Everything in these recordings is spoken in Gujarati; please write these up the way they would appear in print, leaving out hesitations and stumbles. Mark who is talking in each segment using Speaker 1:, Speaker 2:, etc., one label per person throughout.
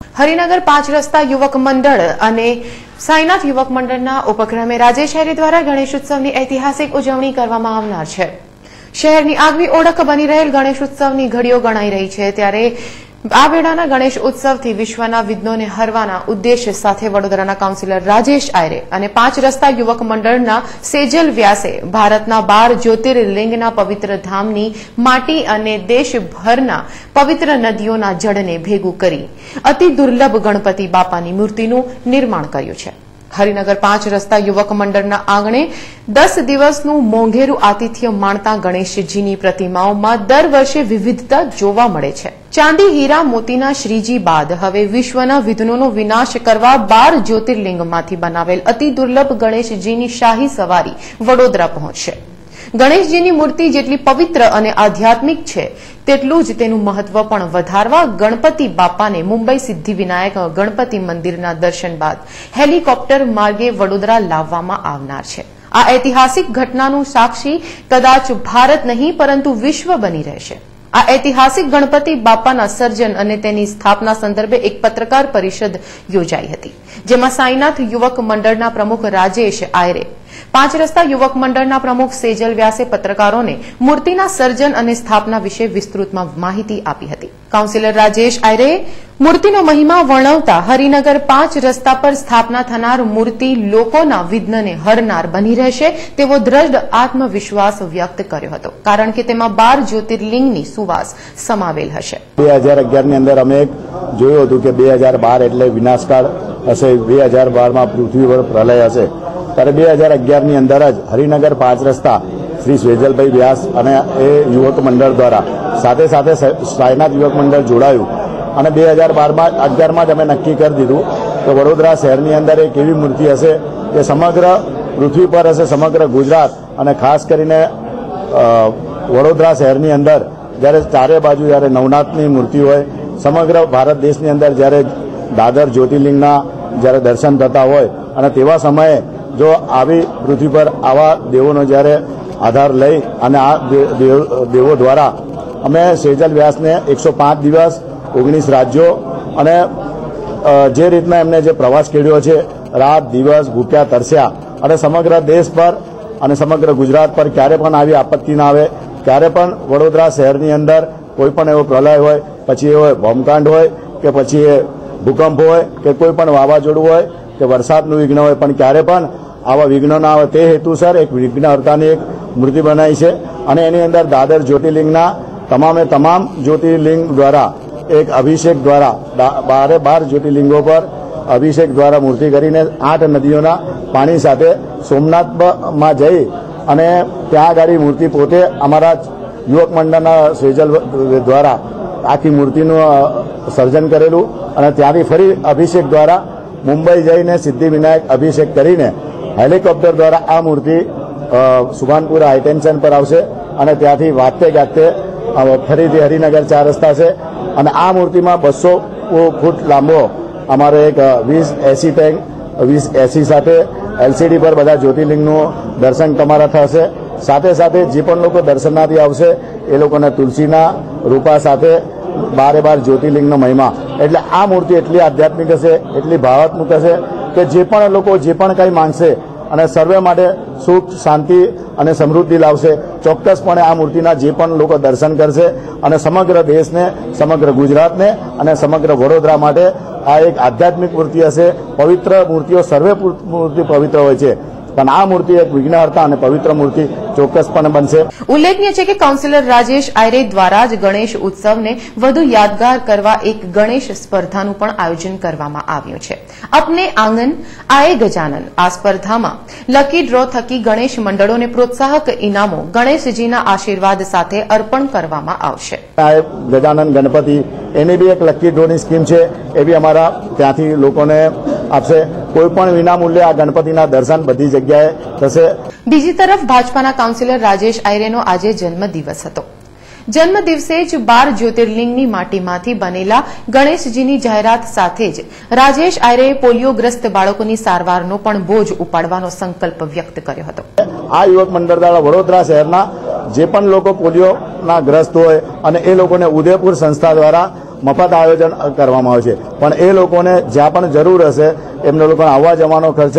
Speaker 1: हरिनगर 5 रस्ता युवक मंडल અને સાઈનાથ યુવક મંડળના ઉપક્રમે રાજેશ આયરે દ્વારા ગણેશોત્સવની ઐતિહાસિક ઉજવણી કરવામાં આવનાર છે। શહેરની આગવી ઓળખ બની રહેલ ગણેશોત્સવની ઘડીઓ ગણાઈ રહી છે, ત્યારે આ વેળાના ગણેશ ઉત્સવથી વિશ્વના વિઘ્નોને હરવાના ઉદ્દેશ્ય સાથે વડોદરાના કાઉન્સિલર રાજેશ આયરે અને 5 રસ્તા યુવક મંડળના સેજલ વ્યાસે ભારતના 12 જ્યોતિર્લિંગના પવિત્ર ધામની માટી અને દેશભરના પવિત્ર નદીઓના જળને ભેગું કરી અતિ દુર્લભ ગણપતિ બાપાની મૂર્તિનું નિર્માણ કર્યું છે। હરિનગર 5 રસ્તા યુવક મંડળના આંગણે 10 દિવસનું મોંઘેરું આતિથ્ય માણતા ગણેશજીની પ્રતિમાઓમાં દર વર્ષે વિવિધતા જોવા મળે છે। ચાંદી હીરા મોતીના શ્રીજી બાદ હવે વિશ્વના વિઘ્નોનો વિનાશ કરવા 12 જ્યોતિર્લિંગમાંથી બનાવેલ અતિ દુર્લભ ગણેશજીની શાહી સવારી વડોદરા પહોંચશે। ગણેશજીની મૂર્તિ જેટલી પવિત્ર અને આધ્યાત્મિક છે, તેટલું જ તેનું મહત્વ પણ વધારવા ગણપતિ બાપાને મુંબઈ સિદ્ધિવિનાયક ગણપતિ મંદિરના દર્શન બાદ હેલિકોપ્ટર માર્ગે વડોદરા લાવવામાં આવનાર છે। આ ઐતિહાસિક ઘટનાનું સાક્ષી કદાચ ભારત નહીં પરંતુ વિશ્વ બની રહેશે। આ ઐતિહાસિક ગણપતિ બાપાના સર્જન અને તેની સ્થાપના સંદર્ભે એક પત્રકાર પરિષદ યોજાઈ હતી, જેમાં સાઈનાથ યુવક મંડળના પ્રમુખ રાજેશ આયરે, 5 રસ્તા યુવક મંડળના પ્રમુખ સેજલ વ્યાસે પત્રકારોને મૂર્તિના સર્જન અને સ્થાપના વિશે વિસ્તૃતમાં માહિતી આપી હતી। કાઉન્સિલર રાજેશ આયરે મૂર્તિનો મહિમા વર્ણવતા હરિનગર 5 રસ્તા પર સ્થાપના થનાર મૂર્તિ લોકોના વિઘ્નને હરનાર બની રહેશે તેવો દ્રઢ આત્મવિશ્વાસ વ્યક્ત કર્યો હતો, કારણ કે તેમાં 12 જ્યોતિર્લિંગની સુવાસ સમાવેલ હશે।
Speaker 2: 2011 ની અંદર અમે જોયું હતું કે 2012 એટલે વિનાશકાળ હશે, 2012 માં પૃથ્વી પર પ્રલય હશે, ત્યારે 2011 ની અંદર જ હરિનગર 5 રસ્તા શ્રી સેજલભાઈ વ્યાસ અને એ યુવક મંડળ દ્વારા સાથે સાથે સાઈનાથ યુવક મંડળ જોડાયું અને 2011 માં જ અમે નક્કી કરી દીધું કે વડોદરા શહેરની અંદર એક એવી મૂર્તિ હશે કે સમગ્ર પૃથ્વી પર હશે, સમગ્ર ગુજરાત અને ખાસ કરીને વડોદરા શહેરની અંદર જ્યારે ચારે બાજુ જ્યારે નવનાથની મૂર્તિ હોય, સમગ્ર ભારત દેશની અંદર જ્યારે દાદર જ્યોતિર્લિંગના જ્યારે દર્શન થતા હોય અને તેવા સમયે જો આવી પૃથ્વી પર આવા દેવોનો જ્યારે આધાર લઈ અને આ દેવો દ્વારા અમે સેજલ વ્યાસને 105 દિવસ 19 રાજ્યો અને જે રીતના એમને જે પ્રવાસ ખેડ્યો છે, રાત દિવસ ભૂખ્યા તરસ્યા અને સમગ્ર દેશ પર અને સમગ્ર ગુજરાત પર ક્યારે પણ આવી આપત્તિ ના આવે, ક્યારે પણ વડોદરા શહેરની અંદર કોઈ પણ એવો પ્રલય હોય, પછી એવો બોમ્બકાંડ હોય કે પછી એ ભૂકંપ હોય કે કોઈ પણ વાવાઝોડું હોય કે વરસાદનું વિઘ્ન હોય, પણ ક્યારે પણ આવા વિઘ્નો ના આવે તે હેતુસર એક વિઘ્નહર્તાની એક મૂર્તિ બનાવી છે અને એની અંદર દાદર જ્યોતિર્લિંગના તમામે તમામ જ્યોતિર્લિંગ દ્વારા એક અભિષેક દ્વારા 12 જ્યોતિર્લિંગો પર અભિષેક દ્વારા મૂર્તિ કરીને 8 નદીઓના પાણી સાથે સોમનાથમાં જઈ અને ત્યાં આગળ મૂર્તિ પોતે અમારા યુવક મંડળના સેજલ દ્વારા આખી મૂર્તિનું સર્જન કરેલું અને ત્યાંથી ફરી અભિષેક દ્વારા મુંબઈ જઈને સિદ્ધિવિનાયક અભિષેક કરીને હેલિકોપ્ટર દ્વારા આ મૂર્તિ સુભાનપુરા હાઈટેન્શન પર આવશે અને ત્યાંથી વાગતે ગાગતે ફરીથી હરિનગર 4 રસ્તા છે અને આ મૂર્તિમાં 200 ફૂટ લાંબો અમારો એક 20 એસી ટેન્ક 20 એસી સાથે એલસીડી પર બધા જ્યોતિર્લિંગનું દર્શન તમારા થશે। સાથે સાથે જે પણ લોકો દર્શનાર્થી આવશે એ લોકોને તુલસીના રૂપા સાથે 12 જ્યોતિર્લિંગનો મહિમા, એટલે આ મૂર્તિ એટલી આધ્યાત્મિક હશે, એટલી ભાવાત્મક હશે કે જે પણ લોકો જે પણ કંઈ માંગશે અને સર્વે માટે સુખ શાંતિ અને સમૃદ્ધિ લાવશે। ચોક્કસપણે આ મૂર્તિના જે પણ લોકો દર્શન કરશે અને સમગ્ર દેશને, સમગ્ર ગુજરાતને અને સમગ્ર વડોદરા માટે આ એક આધ્યાત્મિક મૂર્તિ હશે। પવિત્ર મૂર્તિઓ સર્વે મૂર્તિ પવિત્ર હોય છે, પણ આ મૂર્તિ એક વિઘ્નહર્તા અને પવિત્ર મૂર્તિ ચોક્કસપણે બનશે।
Speaker 1: ઉલ્લેખનીય છે કે કાઉન્સિલર રાજેશ આયરે દ્વારા જ ગણેશ ઉત્સવને વધુ યાદગાર કરવા એક ગણેશ સ્પર્ધાનું પણ આયોજન કરવામાં આવ્યું છે। અપને આંગન આયે ગજાનન આ સ્પર્ધામાં લકી ડ્રો થકી ગણેશ મંડળોને પ્રોત્સાહક ઇનામો ગણેશજીના આશીર્વાદ સાથે અર્પણ કરવામાં આવશે।
Speaker 2: ગજાનન ગણપતિ એની બી એક લકી ડ્રોની સ્કીમ છે, એ બી અમારા ત્યાંથી લોકોને આપશે। કોઈ પણ વિનામૂલ્યે આ ગણપતિના દર્શન બધી જગ્યાએ થશે।
Speaker 1: બીજી તરફ ભાજપાના કાઉન્સિલર રાજેશ આયરેનો આજે જન્મદિવસ હતો। જન્મદિવસે જ 12 જ્યોતિર્લિંગની માટીમાંથી બનેલા ગણેશજીની જાહેરાત સાથે જ રાજેશ આયરેએ પોલિયોગ્રસ્ત બાળકોની સારવારનો પણ બોજ ઉપાડવાનો સંકલ્પ વ્યક્ત કર્યો હતો।
Speaker 2: આ યુવક મંડળ દ્વારા વડોદરા શહેરના જે પણ લોકો પોલિયોના ગ્રસ્ત હોય અને એ લોકોને ઉદયપુર સંસ્થા દ્વારા મફત આયોજન કરવામાં આવે છે, પણ એ લોકોને જ્યાં પણ જરૂર હશે એમને લોકોને આવવા જવાનો ખર્ચ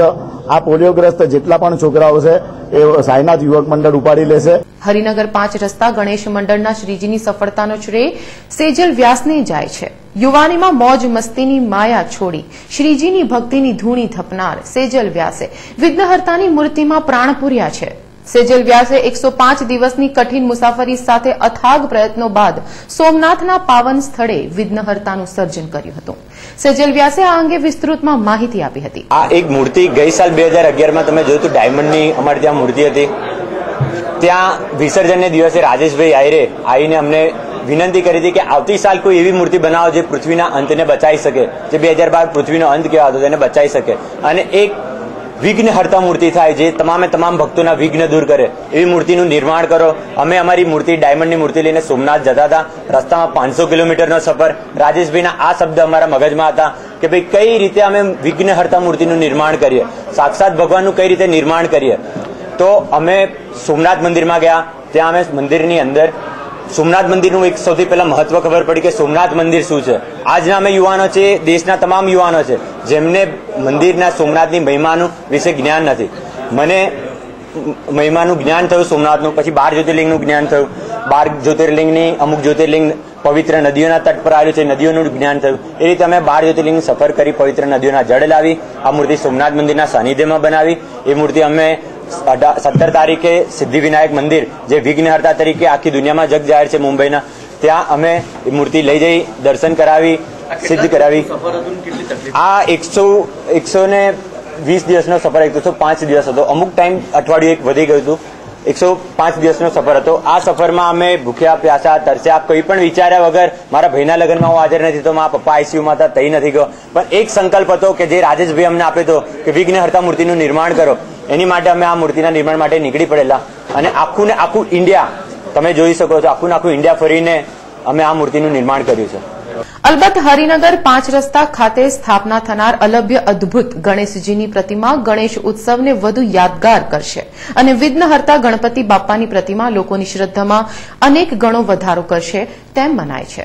Speaker 2: આ પોલિયોગ્રસ્ત જેટલા પણ છોકરાઓ છે એ સાઈનાથ યુવક મંડળ ઉપાડી લેશે.
Speaker 1: હરિનગર 5 રસ્તા ગણેશ મંડળના શ્રીજીની સફળતાનો શ્રેય સેજલ વ્યાસને જાય છે. યુવાનીમાં મોજ મસ્તીની માયા છોડી શ્રીજીની ભક્તિની ધૂણી થપનાર સેજલ વ્યાસે વિઘ્નહર્તાની મૂર્તિમાં પ્રાણ પૂર્યા છે. સેજલ વ્યાસે 105 દિવસની કઠિન મુસાફરી સાથે અથાગ પ્રયત્નો બાદ સોમનાથના પાવન સ્થળે વિઘ્નહર્તાનું સર્જન કર્યું હતું. સેજલ વ્યાસે આ અંગે વિસ્તૃતમાં માહિતી આપી હતી.
Speaker 3: આ એક મૂર્તિ ગઈ સાલ 2011માં તમે જોયું તો ડાયમંડની અમારી ત્યાં મૂર્તિ હતી. ત્યાં વિસર્જનને દિવસે રાજેશભાઈ આયરે આવીને અમને વિનંતી કરી હતી કે આવતી સાલ કોઈ એવી મૂર્તિ બનાવો જે પૃથ્વીના અંતને બચાવી શકે, જે 2012 પૃથ્વીનો અંત કહેવાતો તેને બચાવી શકે અને એક વિઘ્નહર્તા મૂર્તિ થાય જે તમામ ભક્તોના વિઘ્ન દૂર કરે એવી મૂર્તિનું નિર્માણ કરો. અમે અમારી મૂર્તિ ડાયમંડની મૂર્તિ લઈને સોમનાથ જતા હતા. રસ્તામાં 500 કિલોમીટરનો સફર. રાજેશભાઈના આ શબ્દ અમારા મગજમાં હતા કે ભાઈ કઈ રીતે અમે વિઘ્નહર્તા મૂર્તિનું નિર્માણ કરીએ, સાક્ષાત ભગવાનનું કઈ રીતે નિર્માણ કરીએ. તો અમે સોમનાથ મંદિરમાં ગયા. ત્યાં અમે મંદિરની અંદર સોમનાથ મંદિરનું એક સૌથી પહેલા મહત્વ ખબર પડી કે સોમનાથ મંદિર શું છે. આજના અમે યુવાનો છે, દેશના તમામ યુવાનો છે જેમને મંદિરના સોમનાથની મહિમાનું વિશે જ્ઞાન નથી. મને મહિમાનું જ્ઞાન થયું સોમનાથનું, પછી 12 જ્યોતિર્લિંગનું જ્ઞાન થયું. 12 જ્યોતિર્લિંગની અમુક જ્યોતિર્લિંગ પવિત્ર નદીઓના તટ પર આવ્યું છે, નદીઓનું જ્ઞાન થયું. એ રીતે અમે 12 જ્યોતિર્લિંગની સફર કરી પવિત્ર નદીઓના જળ લાવી આ મૂર્તિ સોમનાથ મંદિરના સાનિધ્યમાં બનાવી. એ મૂર્તિ અમે 17 તારીખે સિદ્ધિવિનાયક મંદિર જે વિઘ્નહર્તા તરીકે આખી દુનિયામાં જગ જાહેર છે મુંબઈના, ત્યાં અમે એ મૂર્તિ લઈ જઈ દર્શન કરાવી, સિદ્ધ કરાવી. આ 120 દિવસનો સફર, 105 દિવસ હતો. અમુક ટાઈમ અઠવાડિયું એક વધી ગયું હતું. 105 દિવસનો સફર હતો. આ સફરમાં અમે ભૂખ્યા પ્યાસા તરસ્યા કોઈ પણ વિચાર્યા વગર, મારા ભાઈના લગ્નમાં હું હાજર નથી તો મારા પપ્પા આઈસીયુમાં હતા તઈ નથી ગયો, પણ એક સંકલ્પ હતો કે જે રાજેશભાઈ અમને આપ્યો હતો કે વિઘ્નહર્તા મૂર્તિનું નિર્માણ કરો. એની માટે અમે આ મૂર્તિના નિર્માણ માટે નીકળી પડેલા અને આખું ને આખું ઇન્ડિયા તમે જોઈ શકો છો, આખું ને આખું ઇન્ડિયા ફરીને અમે આ મૂર્તિનું નિર્માણ કર્યું છે.
Speaker 1: અલબત્ત હરિનગર 5 રસ્તા ખાતે સ્થાપના થનાર અલભ્ય અદભુત ગણેશજીની પ્રતિમા ગણેશ ઉત્સવને વધુ યાદગાર કરશે અને વિઘ્નહર્તા ગણપતિ બાપ્પાની પ્રતિમા લોકોની શ્રદ્ધામાં અનેક ગણો વધારો કરશે તેમ મનાય છે.